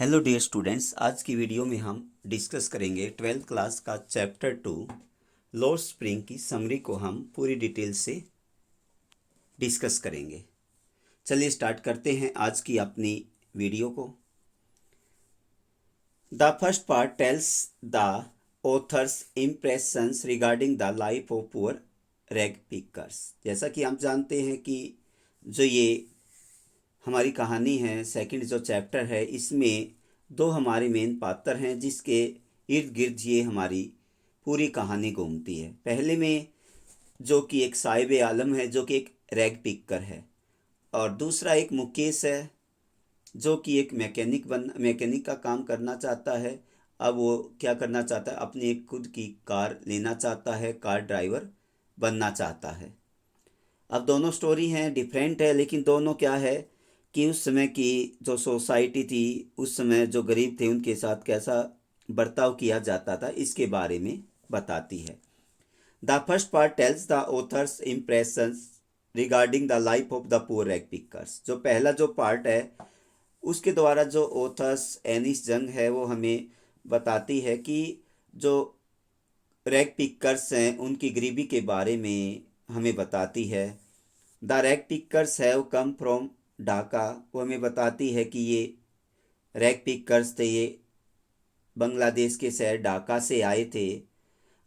Hello dear students, आज की video में हम डिस्कस करेंगे 12th क्लास का चैप्टर 2 लॉर्ड स्प्रिंग की समरी को हम पूरी डिटेल से डिस्कस करेंगे। चलिए स्टार्ट करते हैं आज की अपनी वीडियो को। The first part tells the author's impressions regarding the life of poor rag pickers. जैसा कि हम जानते हैं कि जो ये हमारी कहानी है, सेकंड जो चैप्टर है, इसमें दो हमारे मेन पात्र हैं जिसके इर्द गिर्द ये हमारी पूरी कहानी घूमती है। पहले में जो कि एक साहिब आलम है जो कि एक रैग पिकर है, और दूसरा एक मुकेश है जो कि एक मैकेनिक का काम करना चाहता है। अब वो क्या करना चाहता है, अपनी एक खुद की कार लेना चाहता है, कार ड्राइवर बनना चाहता है। अब दोनों स्टोरी हैं, डिफरेंट है, लेकिन दोनों क्या है कि उस समय की जो सोसाइटी थी, उस समय जो गरीब थे उनके साथ कैसा बर्ताव किया जाता था, इसके बारे में बताती है। The first part tells the author's impressions regarding the life of the poor rag pickers. जो पहला जो पार्ट है उसके द्वारा जो ऑथर्स एनिस जंग है वो हमें बताती है कि जो रैग पिकर्स हैं उनकी गरीबी के बारे में हमें बताती है। The rag pickers have come from Dhaka, वो हमें बताती है कि ये रैग पिकर्स थे, ये बांग्लादेश के शहर ढाका से आए थे।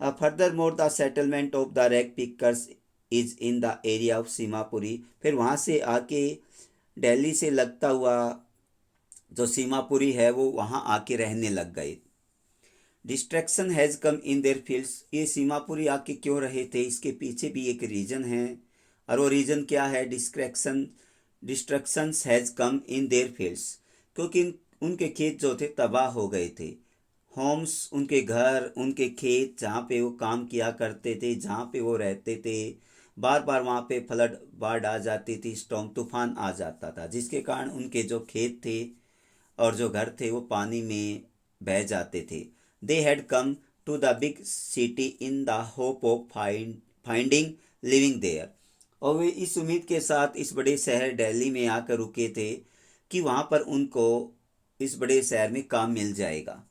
Further more the settlement of the rag pickers is in the area of Seemapuri. फिर वहाँ से आके दिल्ली से लगता हुआ जो सीमापुरी है वो वहाँ आके रहने लग गए। Distraction has come in their fields, ये सीमापुरी आके क्यों रहे थे, इसके पीछे भी एक रीज़न है, और वो रीज़न क्या है, destructions has come in their fields, क्योंकि उनके खेत जो थे तबाह हो गए थे। होम्स, उनके घर, उनके खेत जहाँ पे वो काम किया करते थे, जहाँ पे वो रहते थे, बार बार वहाँ पे फ्लड, बाढ़ आ जाती थी, स्टॉर्म, तूफान आ जाता था, जिसके कारण उनके जो खेत थे और जो घर थे वो पानी में बह जाते थे। They had come to the big city in the hope of finding living there, और वे इस उम्मीद के साथ इस बड़े शहर दिल्ली में आकर रुके थे कि वहाँ पर उनको इस बड़े शहर में काम मिल जाएगा।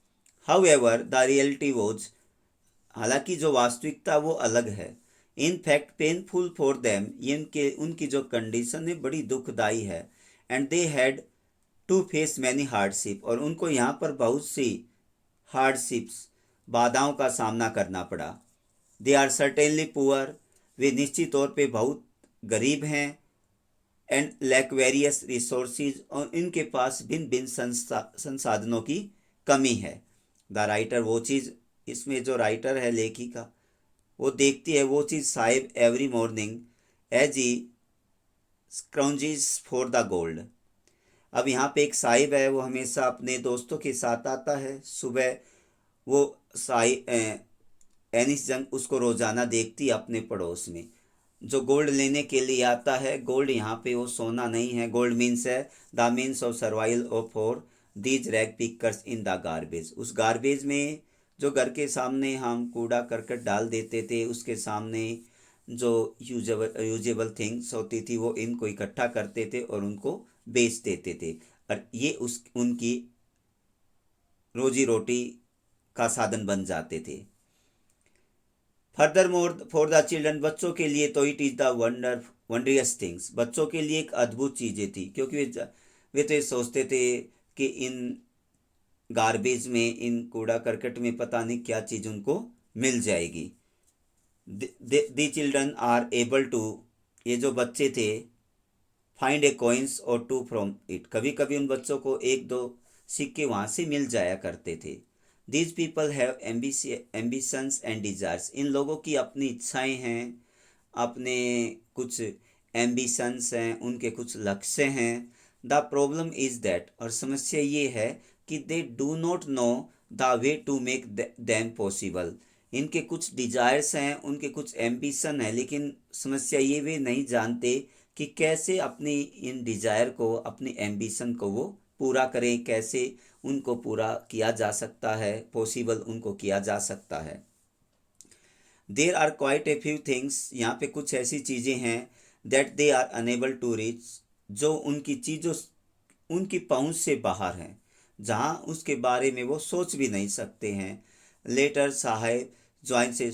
हाउएवर द रियलिटी वॉज, हालांकि जो वास्तविकता वो अलग है। In fact painful for them, ये उनकी जो कंडीशन है बड़ी दुखदाई है। And they had to face many hardship, और उनको यहाँ पर बहुत सी हार्डशिप्स, बाधाओं का सामना करना पड़ा। दे आर सर्टेनली पुअर, वे निश्चित तौर पे बहुत गरीब हैं। एंड लैक वेरियस रिसोर्सेज, और इनके पास भिन्न भिन्न संसाधनों की कमी है। द राइटर वो चीज़, इसमें जो राइटर है, लेखिका, वो देखती है वो चीज़ साहिब every morning as he scrounges for the gold. अब यहाँ पे एक साहिब है, वो हमेशा अपने दोस्तों के साथ आता है। सुबह वो एनिस जंग उसको रोज़ाना देखती है अपने पड़ोस में, जो गोल्ड लेने के लिए आता है। गोल्ड यहाँ पे वो सोना नहीं है, गोल्ड मीन्स है the means of survival of for these rag pickers in the garbage. उस गार्बेज में जो घर के सामने हम कूड़ा करकट डाल देते थे, उसके सामने जो यूजेबल थिंग्स होती थी वो इनको इकट्ठा करते थे और उनको बेच देते थे, और ये उस उनकी रोजी रोटी का साधन बन जाते थे। Further more for the children, बच्चों के लिए तो इट इज़ द वंडरियस थिंग्स, बच्चों के लिए एक अद्भुत चीज़ें थी, क्योंकि वे तो ये सोचते थे कि इन गार्बेज में, इन कूड़ा करकट में पता नहीं क्या चीज़ उनको मिल जाएगी। The children are able to, ये जो बच्चे थे, find a coins or two from it, कभी कभी उन बच्चों को एक दो सिक्के वहाँ से मिल जाया करते थे। These people have ambitions and desires, इन लोगों की अपनी इच्छाएं हैं, अपने कुछ एम्बिशंस हैं, उनके कुछ लक्ष्य हैं। द प्रॉब्लम इज दैट, और समस्या ये है कि they do not know the way to make them possible. इनके कुछ डिजायर्स हैं, उनके कुछ एम्बिशन है, लेकिन समस्या ये वे नहीं जानते कि कैसे अपनी इन डिजायर को, अपनी एम्बिशन को वो पूरा करें, कैसे उनको पूरा किया जा सकता है, पॉसिबल उनको किया जा सकता है। There are quite a few things, यहाँ पे कुछ ऐसी चीज़ें हैं that they are unable to reach, जो उनकी चीज़ों, उनकी पहुँच से बाहर हैं। जहाँ उसके बारे में वो सोच भी नहीं सकते हैं। Later Saheb joins a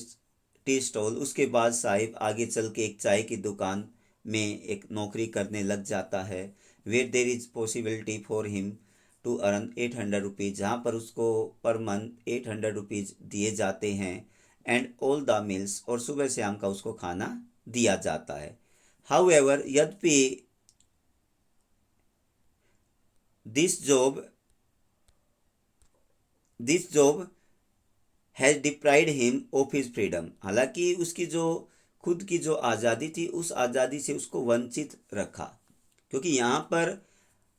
tea stall, उसके बाद साहिब आगे चल के एक चाय की दुकान में एक नौकरी करने लग जाता है। Where there is possibility for him to earn 800 rupees, जहाँ पर उसको पर मंथ 800 रुपीज़ दिए जाते हैं। एंड ऑल द मील्स, और सुबह शाम का उसको खाना दिया जाता है। हाउ एवर, यद्यपि this job this job has deprived him of his freedom, हालांकि उसकी जो खुद की जो आज़ादी थी उस आज़ादी से उसको वंचित रखा, क्योंकि यहाँ पर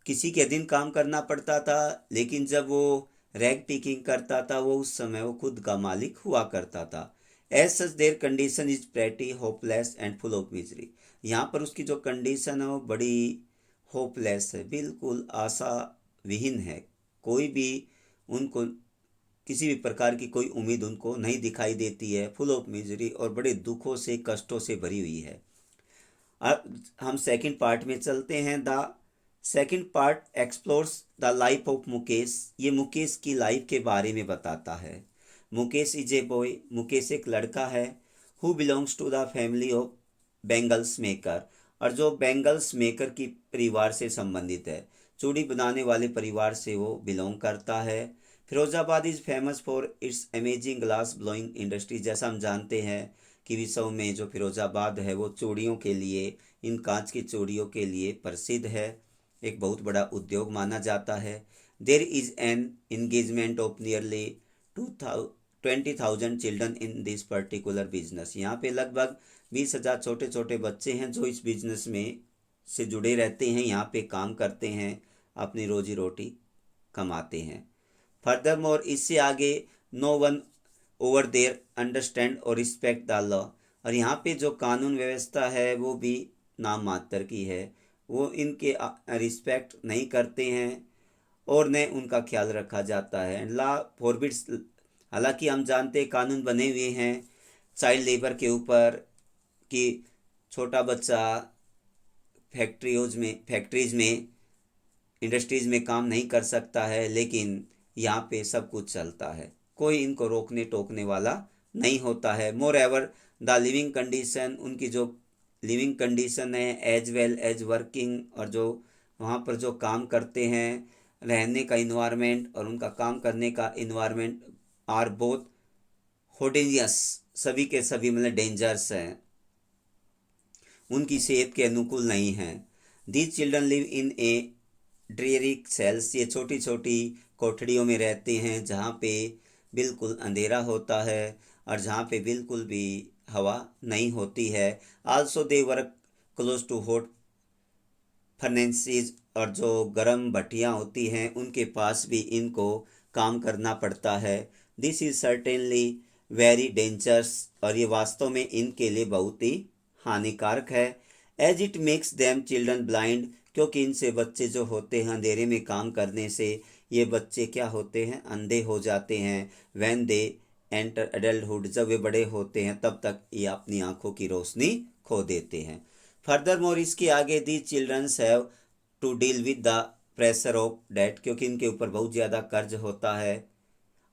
किसी के अधीन काम करना पड़ता था, लेकिन जब वो रैग पिकिंग करता था वो उस समय वो खुद का मालिक हुआ करता था। As such their condition is pretty hopeless and full of misery, यहाँ पर उसकी जो कंडीशन है वो बड़ी होपलेस है, बिल्कुल आशा विहीन है। कोई भी उनको किसी भी प्रकार की कोई उम्मीद उनको नहीं दिखाई देती है, फुल ऑफ मिजरी, और बड़े दुखों से कष्टों से भरी हुई है। अब हम सेकंड पार्ट में चलते हैं। The second part explores the life of Mukesh, ये मुकेश की लाइफ के बारे में बताता है। Mukesh is a boy, Mukesh एक लड़का है। Who belongs to the family of bangles maker, और जो बैंगल्स मेकर की परिवार से संबंधित है, चूड़ी बनाने वाले परिवार से वो बिलोंग करता है। Firozabad is famous for its amazing glass blowing industry, जैसा हम जानते हैं कि विश्व में जो फिरोजाबाद है वो चूड़ियों के लिए, इन कांच की चूड़ियों के लिए प्रसिद्ध है, एक बहुत बड़ा उद्योग माना जाता है। There is an engagement of nearly 20,000 children in this particular business, यहाँ पे लगभग 20,000 छोटे छोटे बच्चे हैं जो इस बिजनेस में से जुड़े रहते हैं, यहाँ पे काम करते हैं, अपनी रोजी रोटी कमाते हैं। फर्दर मोर, इससे आगे, no one over there understand or respect the law, और यहाँ पे जो कानून व्यवस्था है वो भी नाम मात्र की है, वो इनके रिस्पेक्ट नहीं करते हैं और न उनका ख्याल रखा जाता है। लॉ फॉरबिड्स, हालांकि हम जानते हैं कानून बने हुए हैं चाइल्ड लेबर के ऊपर कि छोटा बच्चा फैक्ट्रीज में इंडस्ट्रीज में काम नहीं कर सकता है, लेकिन यहाँ पे सब कुछ चलता है, कोई इनको रोकने टोकने वाला नहीं होता है। मोर एवर द लिविंग कंडीशन, उनकी जो लिविंग कंडीशन है एज वेल एज वर्किंग, और जो वहाँ पर जो काम करते हैं, रहने का इन्वायरमेंट और उनका काम करने का इन्वायरमेंट आर बोथ होडेनियस, सभी के सभी मतलब डेंजर्स हैं, उनकी सेहत के अनुकूल नहीं हैं। These children live in a dreary cells, ये छोटी छोटी कोठड़ियों में रहते हैं जहाँ पे बिल्कुल अंधेरा होता है और जहाँ पे बिल्कुल भी हवा नहीं होती है। Also they work close to hot furnaces, और जो गर्म भट्टियाँ होती हैं उनके पास भी इनको काम करना पड़ता है। This is certainly very dangerous, और ये वास्तव में इनके लिए बहुत ही हानिकारक है। As it makes them children blind, क्योंकि इनसे बच्चे जो होते हैं अंधेरे में काम करने से ये बच्चे क्या होते हैं, अंधे हो जाते हैं। व्हेन दे एंटर एडल्टहुड, जब वे बड़े होते हैं तब तक ये अपनी आंखों की रोशनी खो देते हैं। फर्दर मोर, इसके आगे, the childrens have to deal with the pressure of debt, क्योंकि इनके ऊपर बहुत ज़्यादा कर्ज होता है,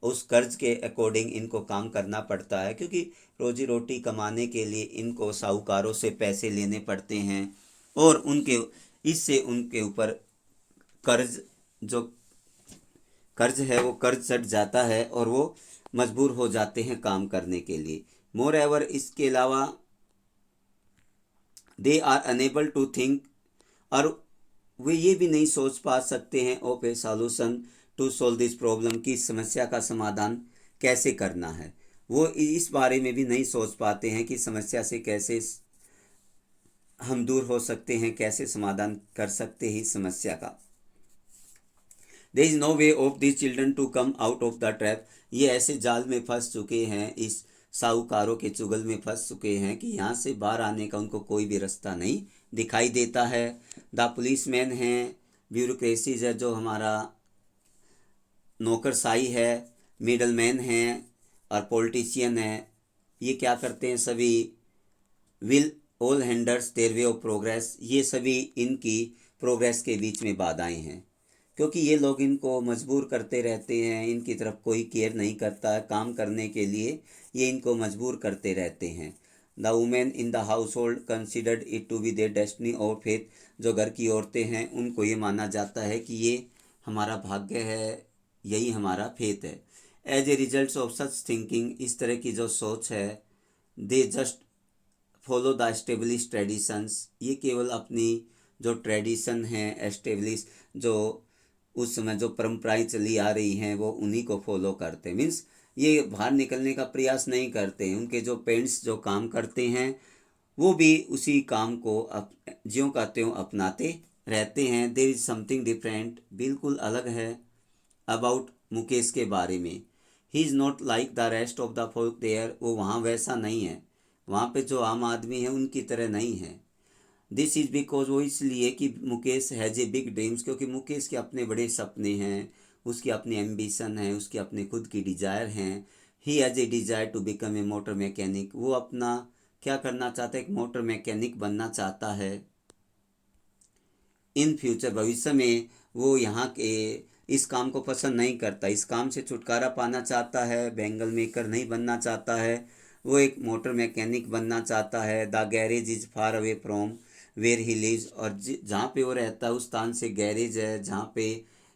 उस कर्ज के अकॉर्डिंग इनको काम करना पड़ता है, क्योंकि रोजी रोटी कमाने के लिए इनको साहूकारों से पैसे लेने पड़ते हैं और उनके इससे उनके ऊपर कर्ज जो कर्ज है वो कर्ज चढ़ जाता है और वो मजबूर हो जाते हैं काम करने के लिए। मोर एवर, इसके अलावा they are unable to think, और वे ये भी नहीं सोच पा सकते हैं of a solution to solve this problem, की समस्या का समाधान कैसे करना है, वो इस बारे में भी नहीं सोच पाते हैं कि समस्या से कैसे हम दूर हो सकते हैं, कैसे समाधान कर सकते हैं इस समस्या का। There is no way of this children to come out of the trap, ये ऐसे जाल में फंस चुके हैं, इस साहूकारों के चुगल में फंस चुके हैं कि यहाँ से बाहर आने का उनको कोई भी रास्ता नहीं दिखाई देता है। द पुलिस मैन हैं, ब्यूरोक्रेसीज है जो हमारा नौकरशाही है, मिडल मैन हैं और पॉलिटिशियन है, ये क्या करते हैं सभी, will all handers their way of progress, ये सभी इनकी प्रोग्रेस के बीच में बाधाएं हैं। क्योंकि ये लोग इनको मजबूर करते रहते हैं, इनकी तरफ कोई केयर नहीं करता है, काम करने के लिए ये इनको मजबूर करते रहते हैं। The women in the household considered it to be their destiny और फेथ, जो घर की औरतें हैं उनको ये माना जाता है कि ये हमारा भाग्य है, यही हमारा फेथ है। As a result of such thinking, इस तरह की जो सोच है, they just follow the establish traditions, ये केवल अपनी जो ट्रेडिशन है एस्टेब्लिश, जो उस समय जो परंपराएं चली आ रही हैं वो उन्हीं को फॉलो करते हैं। मीन्स ये बाहर निकलने का प्रयास नहीं करते हैं। उनके जो पेरेंट्स जो काम करते हैं वो भी उसी काम को ज्यों का त्यों अपनाते रहते हैं। देयर इज समथिंग डिफरेंट, बिल्कुल अलग है अबाउट मुकेश के बारे में। He is not like the rest of the folk there, वो वहाँ वैसा नहीं है, वहाँ पे जो आम आदमी है उनकी तरह नहीं है। दिस इज़ बिकॉज, वो इसलिए कि Mukesh has a big dreams, क्योंकि मुकेश के अपने बड़े सपने हैं, उसकी अपनी एम्बिशन है, उसके अपने खुद की डिज़ायर हैं। He has a desire to become a motor mechanic, वो अपना क्या करना चाहता है, एक मोटर मैकेनिक बनना चाहता है। इन फ्यूचर, भविष्य में वो यहाँ के इस काम को पसंद नहीं करता, इस काम से छुटकारा पाना चाहता है, बैंगल मेकर नहीं बनना चाहता है, वो एक मोटर मैकेनिक बनना चाहता है। The garage is far away from where he lives, और जहाँ पे वो रहता है उस स्थान से गैरेज है जहाँ पे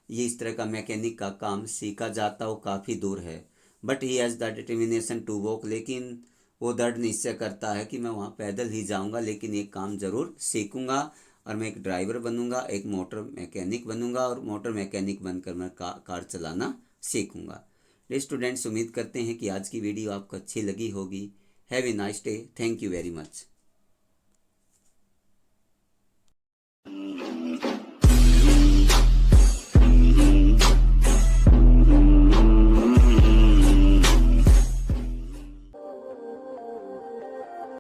ये इस तरह का मैकेनिक का काम सीखा जाता है, वो काफ़ी दूर है। But he has the determination to walk, लेकिन वो दृढ़ निश्चय करता है कि मैं वहाँ पैदल ही जाऊँगा, लेकिन एक काम ज़रूर सीखूँगा और मैं एक ड्राइवर बनूंगा, एक मोटर मैकेनिक बनूंगा, और मोटर मैकेनिक बनकर मैं कार चलाना सीखूंगा। स्टूडेंट्स, उम्मीद करते हैं कि आज की वीडियो आपको अच्छी लगी होगी। Have a nice day, thank you very much.